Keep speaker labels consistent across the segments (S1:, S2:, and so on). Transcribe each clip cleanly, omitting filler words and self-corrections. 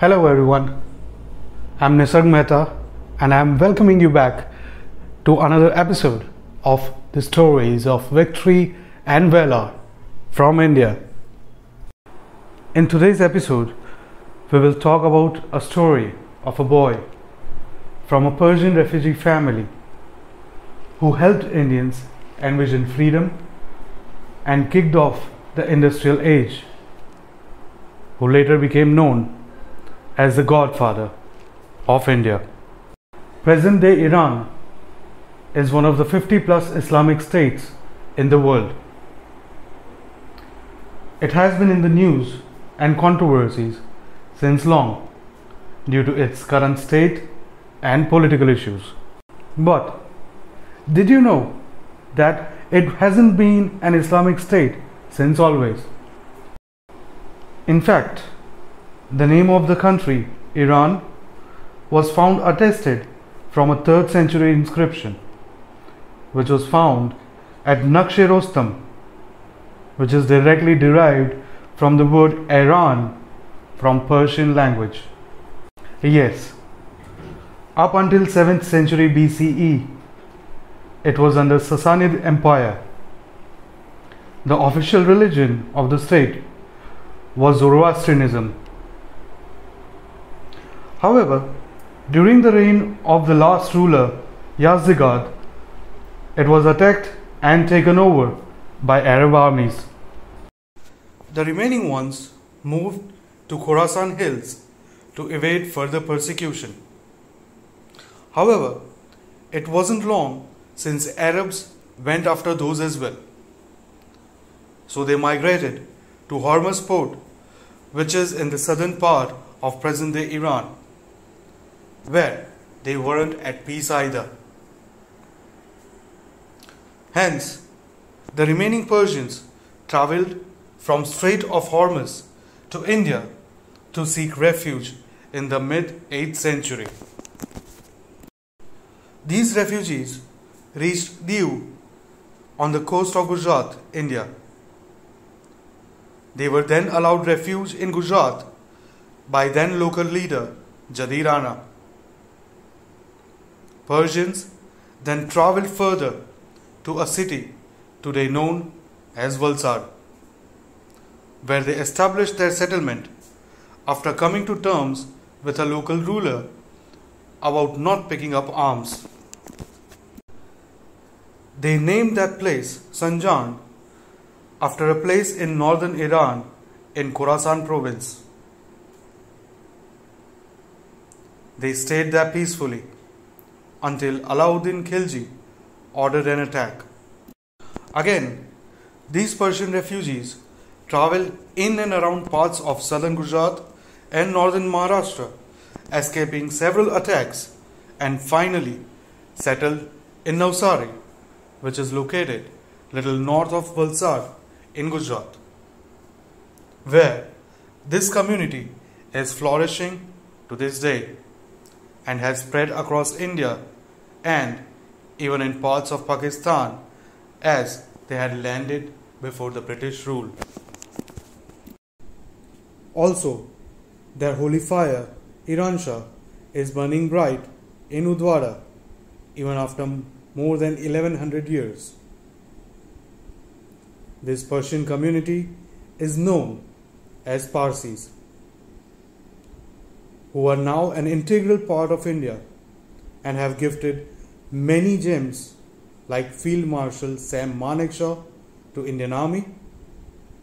S1: Hello everyone, I'm Nisarg Mehta and I'm welcoming you back to another episode of the stories of victory and valor from India. In today's episode, we will talk about a story of a boy from a Persian refugee family who helped Indians envision freedom and kicked off the industrial age, who later became known as the Godfather of India. Present-day Iran is one of the 50-plus Islamic states in the world. It has been in the news and controversies since long due to its current state and political issues. But did you know that it hasn't been an Islamic state since always? In fact, the name of the country, Iran, was found attested from a 3rd century inscription, which was found at Naqsh-e-Rostam, which is directly derived from the word Iran from Persian language. Yes, up until 7th century BCE, it was under Sassanid Empire. The official religion of the state was Zoroastrianism. However, during the reign of the last ruler, Yazdegerd, it was attacked and taken over by Arab armies. The remaining ones moved to Khorasan hills to evade further persecution. However, it wasn't long since Arabs went after those as well. So they migrated to Hormuz port, which is in the southern part of present-day Iran, where they weren't at peace either. Hence, the remaining Persians travelled from Strait of Hormuz to India to seek refuge in the mid-8th century. These refugees reached Diu on the coast of Gujarat, India. They were then allowed refuge in Gujarat by then local leader Jadi Rana. Persians then travelled further to a city today known as Valsad, where they established their settlement after coming to terms with a local ruler about not picking up arms. They named that place Sanjan after a place in northern Iran in Khorasan province. They stayed there peacefully until Alauddin Khilji ordered an attack. Again, these Persian refugees travelled in and around parts of southern Gujarat and northern Maharashtra, escaping several attacks, and finally settled in Navsari, which is located little north of Valsad in Gujarat, where this community is flourishing to this day and has spread across India and even in parts of Pakistan, as they had landed before the British rule. Also, their holy fire, Iran Shah, is burning bright in Udwara even after more than 1100 years. This Persian community is known as Parsis, who are now an integral part of India and have gifted many gems like Field Marshal Sam Manekshaw to Indian Army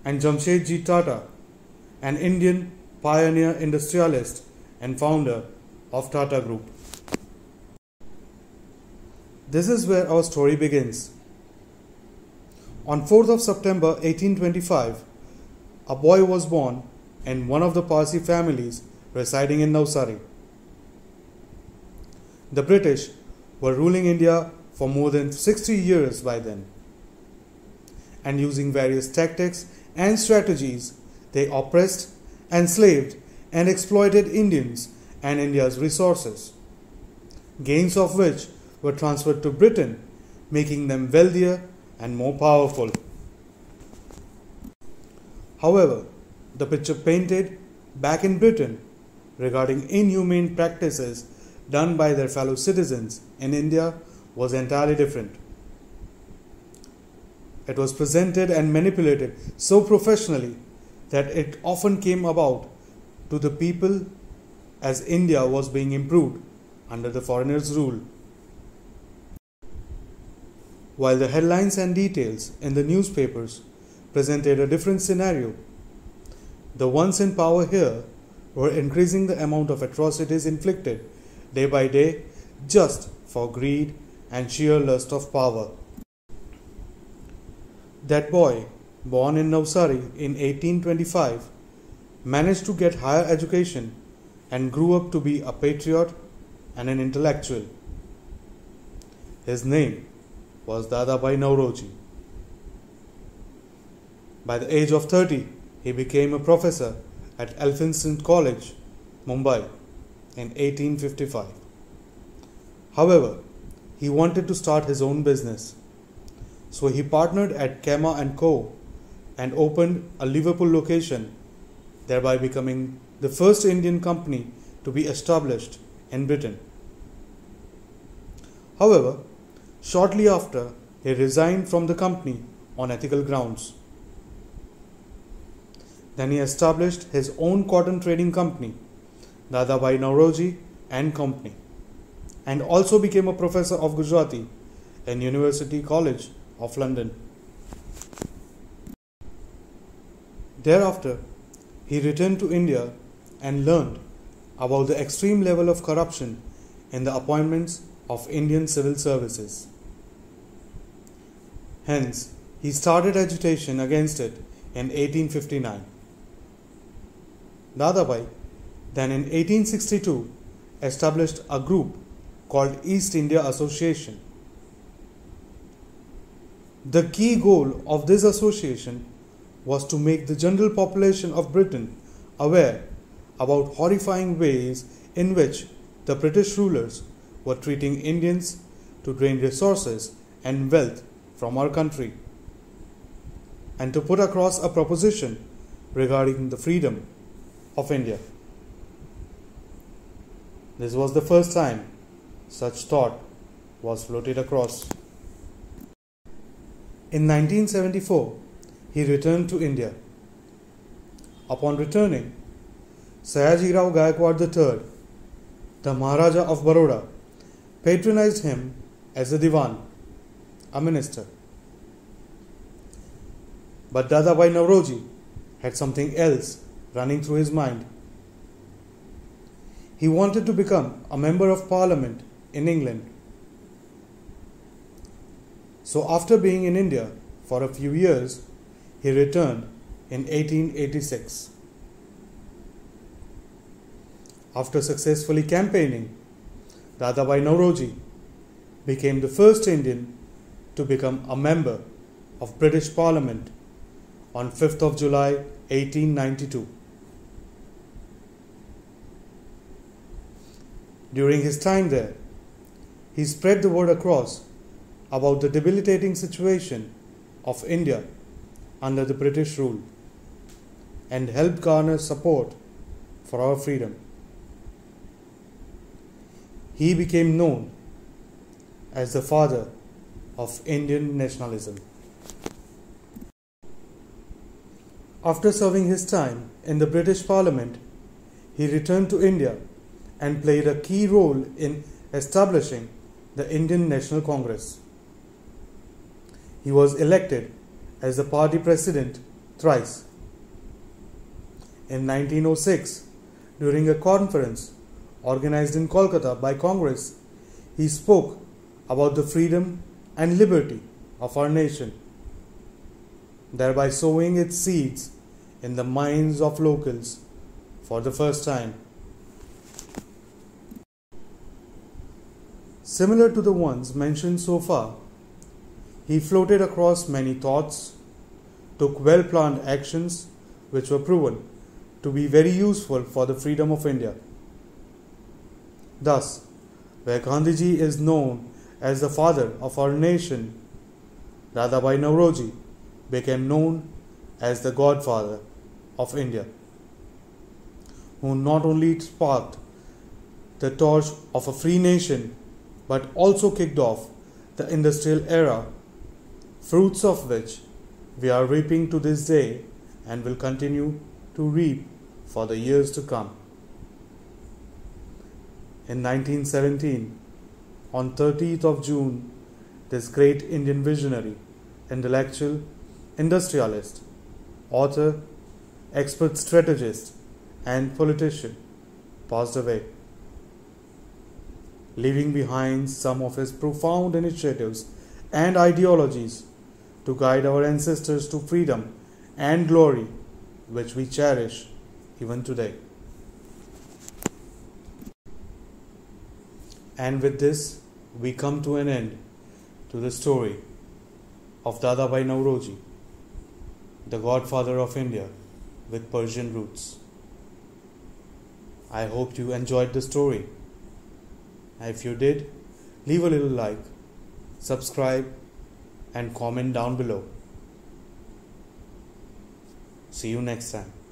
S1: and Jamshedji Tata, an Indian pioneer industrialist and founder of Tata Group. This is where our story begins. On 4th of September 1825, a boy was born in one of the Parsi families residing in Navsari. The British were ruling India for more than 60 years by then, and using various tactics and strategies, they oppressed, enslaved, and exploited Indians and India's resources, gains of which were transferred to Britain, making them wealthier and more powerful. However, the picture painted back in Britain regarding inhumane practices done by their fellow citizens in India was entirely different. It was presented and manipulated so professionally that it often came about to the people as India was being improved under the foreigners' rule. While the headlines and details in the newspapers presented a different scenario, the ones in power here were increasing the amount of atrocities inflicted day by day just for greed and sheer lust of power. That boy, born in Navsari in 1825, managed to get higher education and grew up to be a patriot and an intellectual. His name was Dadabhai Nauroji. By the age of 30, he became a professor at Elphinstone College, Mumbai in 1855. However, he wanted to start his own business. So he partnered at Kema & Co. and opened a Liverpool location, thereby becoming the first Indian company to be established in Britain. However, shortly after, he resigned from the company on ethical grounds. Then he established his own cotton trading company, Dadabhai Nauroji and Company, and also became a professor of Gujarati in University College of London. Thereafter, he returned to India and learned about the extreme level of corruption in the appointments of Indian civil services. Hence, he started agitation against it in 1859. Dadabhai then in 1862 established a group called East India Association. The key goal of this association was to make the general population of Britain aware about horrifying ways in which the British rulers were treating Indians to drain resources and wealth from our country, and to put across a proposition regarding the freedom of India. This was the first time such thought was floated across. In 1974, he returned to India. Upon returning, Sayajirao Gaikwad III, the Maharaja of Baroda, patronized him as a Diwan, a minister. But Dadabhai Nauroji had something else running through his mind. He wanted to become a member of parliament in England. So after being in India for a few years, he returned in 1886. After successfully campaigning, Dadabhai Nauroji became the first Indian to become a member of British Parliament on 5th of July 1892. During his time there, he spread the word across about the debilitating situation of India under the British rule and helped garner support for our freedom. He became known as the father of Indian nationalism. After serving his time in the British Parliament, he returned to India and played a key role in establishing the Indian National Congress. He was elected as the party president thrice. In 1906, during a conference organized in Kolkata by Congress, he spoke about the freedom and liberty of our nation, thereby sowing its seeds in the minds of locals for the first time. Similar to the ones mentioned so far, he floated across many thoughts, took well-planned actions which were proven to be very useful for the freedom of India. Thus, where Gandhiji is known as the father of our nation, Dadabhai Nauroji became known as the Godfather of India. who not only sparked the torch of a free nation but also kicked off the industrial era, fruits of which we are reaping to this day and will continue to reap for the years to come. In 1917, on 30th of June, this great Indian visionary, intellectual, industrialist, author, expert strategist, and politician passed away, leaving behind some of his profound initiatives and ideologies to guide our ancestors to freedom and glory, which we cherish even today. And with this, we come to an end to the story of Dadabhai Naoroji, the Godfather of India with Persian roots. I hope you enjoyed the story. If you did, leave a little like, subscribe, and comment down below. See you next time.